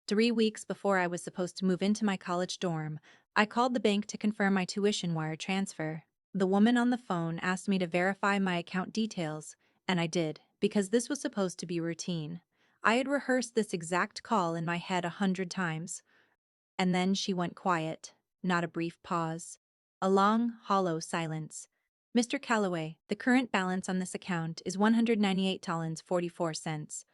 3 weeks before I was supposed to move into my college dorm, I called the bank to confirm my tuition wire transfer. The woman on the phone asked me to verify my account details, and I did, because this was supposed to be routine. I had rehearsed this exact call in my head 100 times. And then she went quiet, not a brief pause. A long, hollow silence. Mr. Calloway, the current balance on this account is $198.44.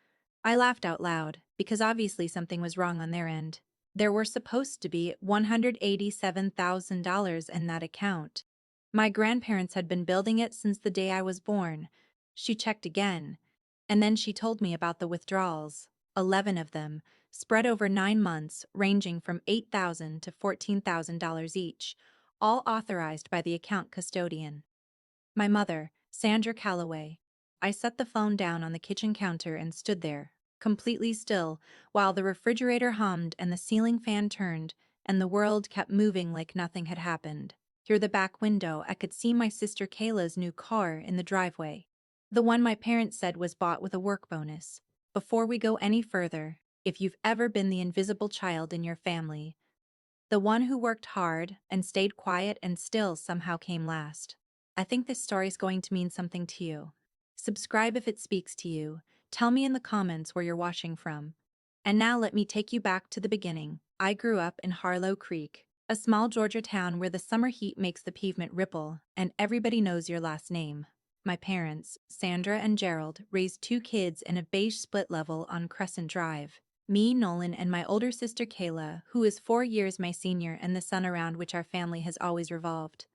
I laughed out loud, because obviously something was wrong on their end. There were supposed to be $187,000 in that account. My grandparents had been building it since the day I was born. She checked again, and then she told me about the withdrawals, 11 of them, spread over 9 months, ranging from $8,000 to $14,000 each, all authorized by the account custodian. My mother, Sandra Calloway. I set the phone down on the kitchen counter and stood there, completely still, while the refrigerator hummed and the ceiling fan turned, and the world kept moving like nothing had happened. Through the back window, I could see my sister Kayla's new car in the driveway. The one my parents said was bought with a work bonus. Before we go any further, if you've ever been the invisible child in your family, the one who worked hard and stayed quiet and still somehow came last, I think this story's going to mean something to you. Subscribe if it speaks to you. Tell me in the comments where you're watching from. And now let me take you back to the beginning. I grew up in Harlow Creek, a small Georgia town where the summer heat makes the pavement ripple and everybody knows your last name. My parents, Sandra and Gerald, raised 2 kids in a beige split level on Crescent Drive. Me, Nolan, and my older sister Kayla, who is 4 years my senior and the sun around which our family has always revolved.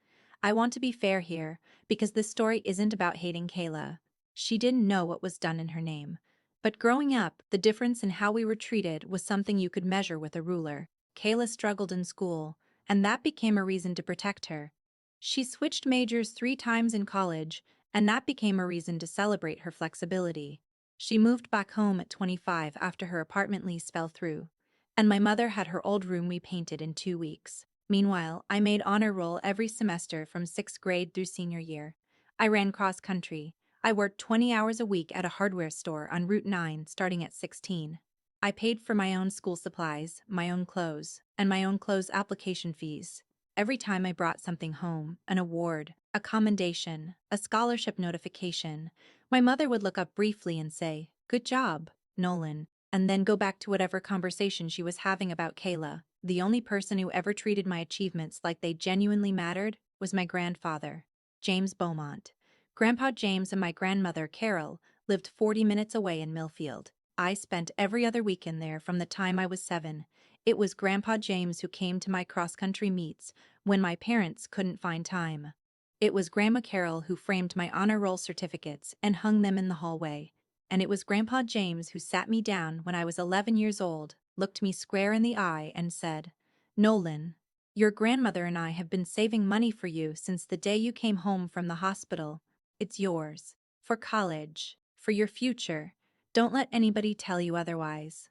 I want to be fair here, because this story isn't about hating Kayla. She didn't know what was done in her name. But growing up, the difference in how we were treated was something you could measure with a ruler. Kayla struggled in school, and that became a reason to protect her. She switched majors 3 times in college, and that became a reason to celebrate her flexibility. She moved back home at 25 after her apartment lease fell through, and my mother had her old room repainted in 2 weeks. Meanwhile, I made honor roll every semester from 6th grade through senior year. I ran cross country. I worked 20 hours a week at a hardware store on Route 9 starting at 16. I paid for my own school supplies, my own clothes, and my own clothes application fees. Every time I brought something home, an award, a commendation, a scholarship notification, my mother would look up briefly and say, "Good job, Nolan," and then go back to whatever conversation she was having about Kayla. The only person who ever treated my achievements like they genuinely mattered was my grandfather, James Beaumont. Grandpa James and my grandmother, Carol, lived 40 minutes away in Millfield. I spent every other weekend there from the time I was 7. It was Grandpa James who came to my cross-country meets when my parents couldn't find time. It was Grandma Carol who framed my honor roll certificates and hung them in the hallway. And it was Grandpa James who sat me down when I was 11 years old, looked me square in the eye, and said, "Nolan, your grandmother and I have been saving money for you since the day you came home from the hospital. It's yours. For college. For your future. Don't let anybody tell you otherwise."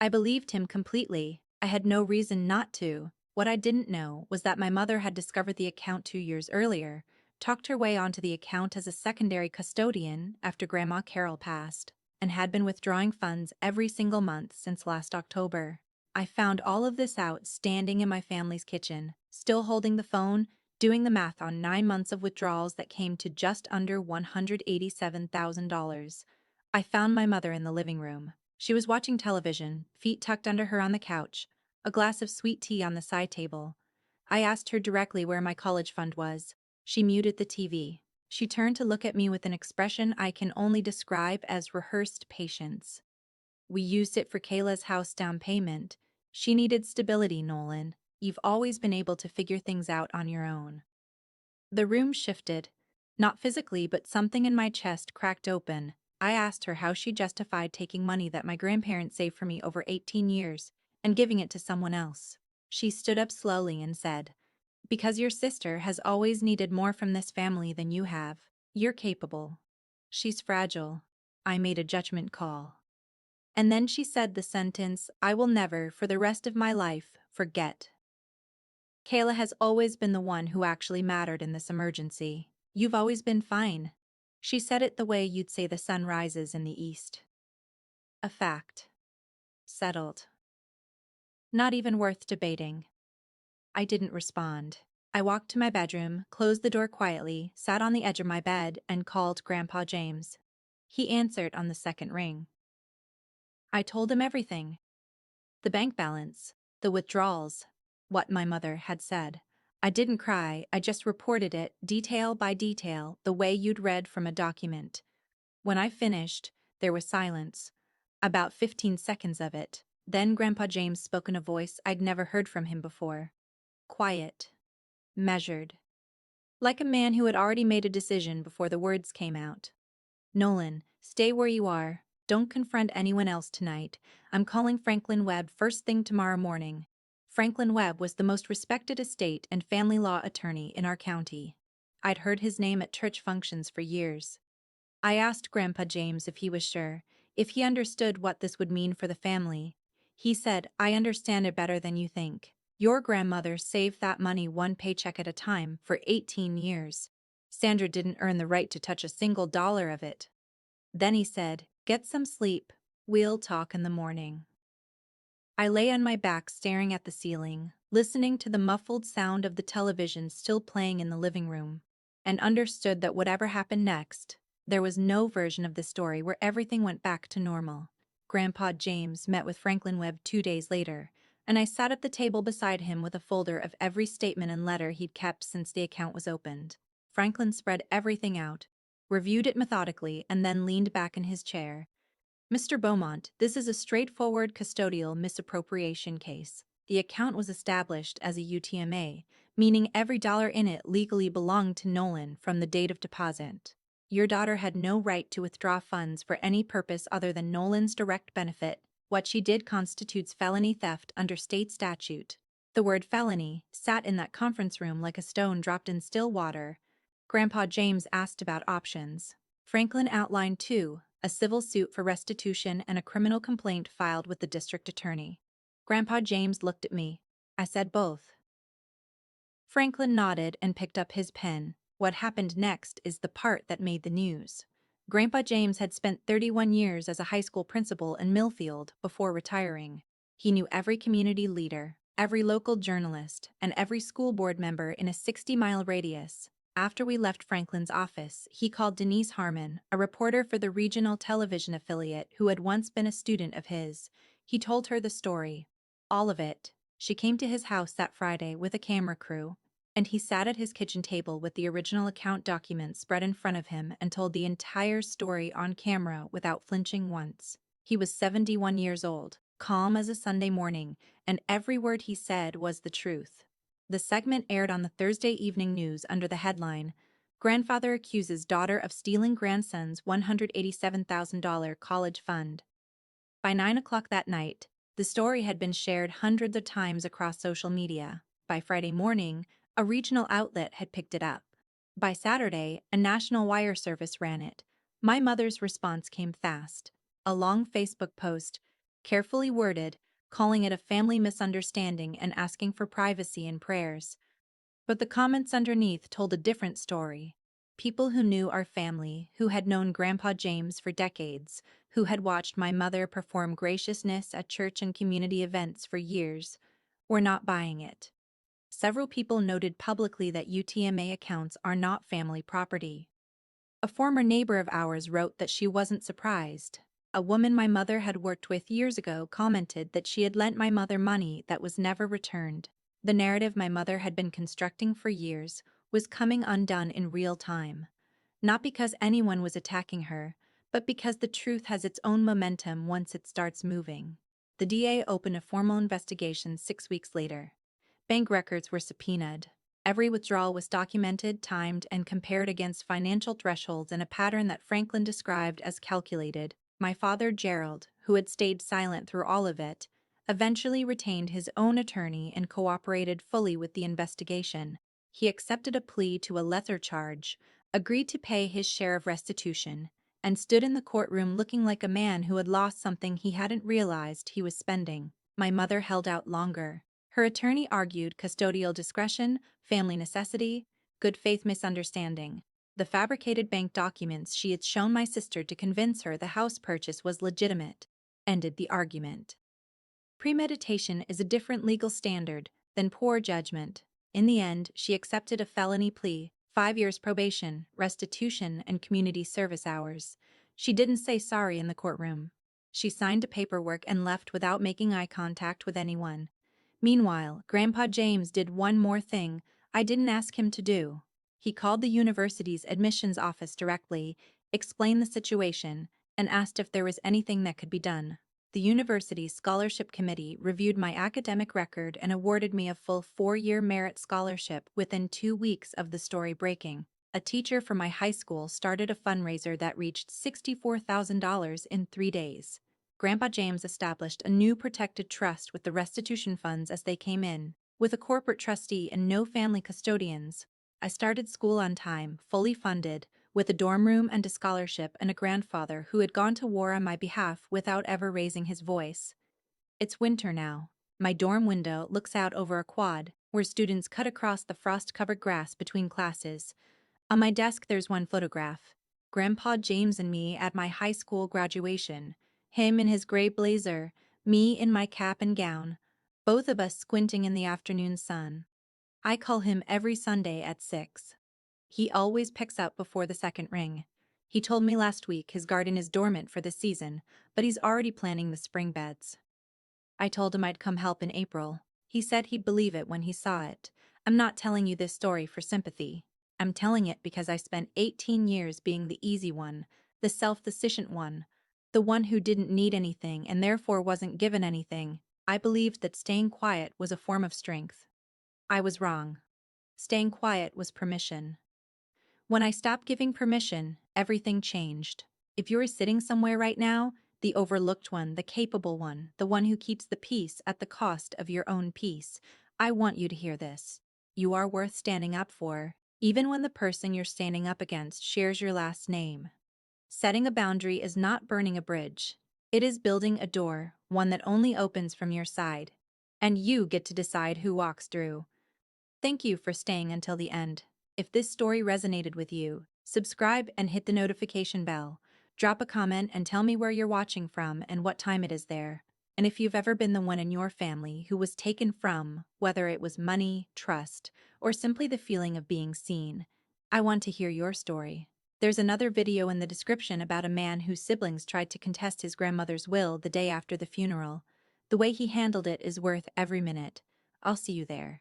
I believed him completely. I had no reason not to. What I didn't know was that my mother had discovered the account 2 years earlier, talked her way onto the account as a secondary custodian after Grandma Carol passed, and had been withdrawing funds every single month since last October. I found all of this out standing in my family's kitchen, still holding the phone, doing the math on 9 months of withdrawals that came to just under $187,000. I found my mother in the living room. She was watching television, feet tucked under her on the couch, a glass of sweet tea on the side table. I asked her directly where my college fund was. She muted the TV. She turned to look at me with an expression I can only describe as rehearsed patience. "We used it for Kayla's house down payment. She needed stability, Nolan. You've always been able to figure things out on your own." The room shifted. Not physically, but something in my chest cracked open. I asked her how she justified taking money that my grandparents saved for me over 18 years and giving it to someone else. She stood up slowly and said, "Because your sister has always needed more from this family than you have. You're capable. She's fragile." I made a judgment call. And then she said the sentence I will never, for the rest of my life, forget. "Kayla has always been the one who actually mattered in this emergency. You've always been fine." She said it the way you'd say the sun rises in the east. A fact. Settled. Not even worth debating. I didn't respond. I walked to my bedroom, closed the door quietly, sat on the edge of my bed, and called Grandpa James. He answered on the second ring. I told him everything. The bank balance, the withdrawals, what my mother had said. I didn't cry, I just reported it, detail by detail, the way you'd read from a document. When I finished, there was silence. About 15 seconds of it. Then Grandpa James spoke in a voice I'd never heard from him before. Quiet. Measured. Like a man who had already made a decision before the words came out. Nolan, stay where you are. Don't confront anyone else tonight. I'm calling Franklin Webb first thing tomorrow morning. Franklin Webb was the most respected estate and family law attorney in our county. I'd heard his name at church functions for years. I asked Grandpa James if he was sure, if he understood what this would mean for the family. He said, I understand it better than you think. Your grandmother saved that money one paycheck at a time for 18 years. Sandra didn't earn the right to touch a single dollar of it. Then he said, get some sleep. We'll talk in the morning. I lay on my back staring at the ceiling, listening to the muffled sound of the television still playing in the living room, and understood that whatever happened next, there was no version of the story where everything went back to normal. Grandpa James met with Franklin Webb 2 days later, and I sat at the table beside him with a folder of every statement and letter he'd kept since the account was opened. Franklin spread everything out, reviewed it methodically, and then leaned back in his chair. Mr. Beaumont, this is a straightforward custodial misappropriation case. The account was established as a UTMA, meaning every dollar in it legally belonged to Nolan from the date of deposit. Your daughter had no right to withdraw funds for any purpose other than Nolan's direct benefit. What she did constitutes felony theft under state statute. The word felony sat in that conference room like a stone dropped in still water. Grandpa James asked about options. Franklin outlined two: a civil suit for restitution and a criminal complaint filed with the district attorney. Grandpa James looked at me. I said both. Franklin nodded and picked up his pen. What happened next is the part that made the news. Grandpa James had spent 31 years as a high school principal in Millfield before retiring. He knew every community leader, every local journalist, and every school board member in a 60-mile radius. After we left Franklin's office, he called Denise Harmon, a reporter for the regional television affiliate who had once been a student of his. He told her the story. All of it. She came to his house that Friday with a camera crew, and he sat at his kitchen table with the original account documents spread in front of him and told the entire story on camera without flinching once. He was 71 years old, calm as a Sunday morning, and every word he said was the truth. The segment aired on the Thursday evening news under the headline, Grandfather Accuses Daughter of Stealing Grandson's $187,000 college fund. By 9 o'clock that night, the story had been shared hundreds of times across social media. By Friday morning, a regional outlet had picked it up. By Saturday, a national wire service ran it. My mother's response came fast. A long Facebook post, carefully worded, calling it a family misunderstanding and asking for privacy and prayers. But the comments underneath told a different story. People who knew our family, who had known Grandpa James for decades, who had watched my mother perform graciousness at church and community events for years, were not buying it. Several people noted publicly that UTMA accounts are not family property. A former neighbor of ours wrote that she wasn't surprised. A woman my mother had worked with years ago commented that she had lent my mother money that was never returned. The narrative my mother had been constructing for years was coming undone in real time. Not because anyone was attacking her, but because the truth has its own momentum once it starts moving. The DA opened a formal investigation 6 weeks later. Bank records were subpoenaed. Every withdrawal was documented, timed, and compared against financial thresholds in a pattern that Franklin described as calculated. My father, Gerald, who had stayed silent through all of it, eventually retained his own attorney and cooperated fully with the investigation. He accepted a plea to a lesser charge, agreed to pay his share of restitution, and stood in the courtroom looking like a man who had lost something he hadn't realized he was spending. My mother held out longer. Her attorney argued custodial discretion, family necessity, good faith misunderstanding. The fabricated bank documents she had shown my sister to convince her the house purchase was legitimate ended the argument. Premeditation is a different legal standard than poor judgment. In the end, she accepted a felony plea, 5 years probation, restitution, and community service hours. She didn't say sorry in the courtroom. She signed the paperwork and left without making eye contact with anyone. Meanwhile, Grandpa James did one more thing I didn't ask him to do. He called the university's admissions office directly, explained the situation, and asked if there was anything that could be done. The university's scholarship committee reviewed my academic record and awarded me a full 4-year merit scholarship within 2 weeks of the story breaking. A teacher from my high school started a fundraiser that reached $64,000 in 3 days. Grandpa James established a new protected trust with the restitution funds as they came in. With a corporate trustee and no family custodians, I started school on time, fully funded, with a dorm room and a scholarship and a grandfather who had gone to war on my behalf without ever raising his voice. It's winter now. My dorm window looks out over a quad, where students cut across the frost-covered grass between classes. On my desk there's one photograph. Grandpa James and me at my high school graduation. Him in his gray blazer, me in my cap and gown. Both of us squinting in the afternoon sun. I call him every Sunday at 6. He always picks up before the second ring. He told me last week his garden is dormant for the season, but he's already planning the spring beds. I told him I'd come help in April. He said he'd believe it when he saw it. I'm not telling you this story for sympathy. I'm telling it because I spent 18 years being the easy one, the self-sufficient one, the one who didn't need anything and therefore wasn't given anything. I believed that staying quiet was a form of strength. I was wrong. Staying quiet was permission. When I stopped giving permission, everything changed. If you're sitting somewhere right now, the overlooked one, the capable one, the one who keeps the peace at the cost of your own peace, I want you to hear this. You are worth standing up for, even when the person you're standing up against shares your last name. Setting a boundary is not burning a bridge. It is building a door, one that only opens from your side. And you get to decide who walks through. Thank you for staying until the end. If this story resonated with you, subscribe and hit the notification bell. Drop a comment and tell me where you're watching from and what time it is there. And if you've ever been the one in your family who was taken from, whether it was money, trust, or simply the feeling of being seen, I want to hear your story. There's another video in the description about a man whose siblings tried to contest his grandmother's will the day after the funeral. The way he handled it is worth every minute. I'll see you there.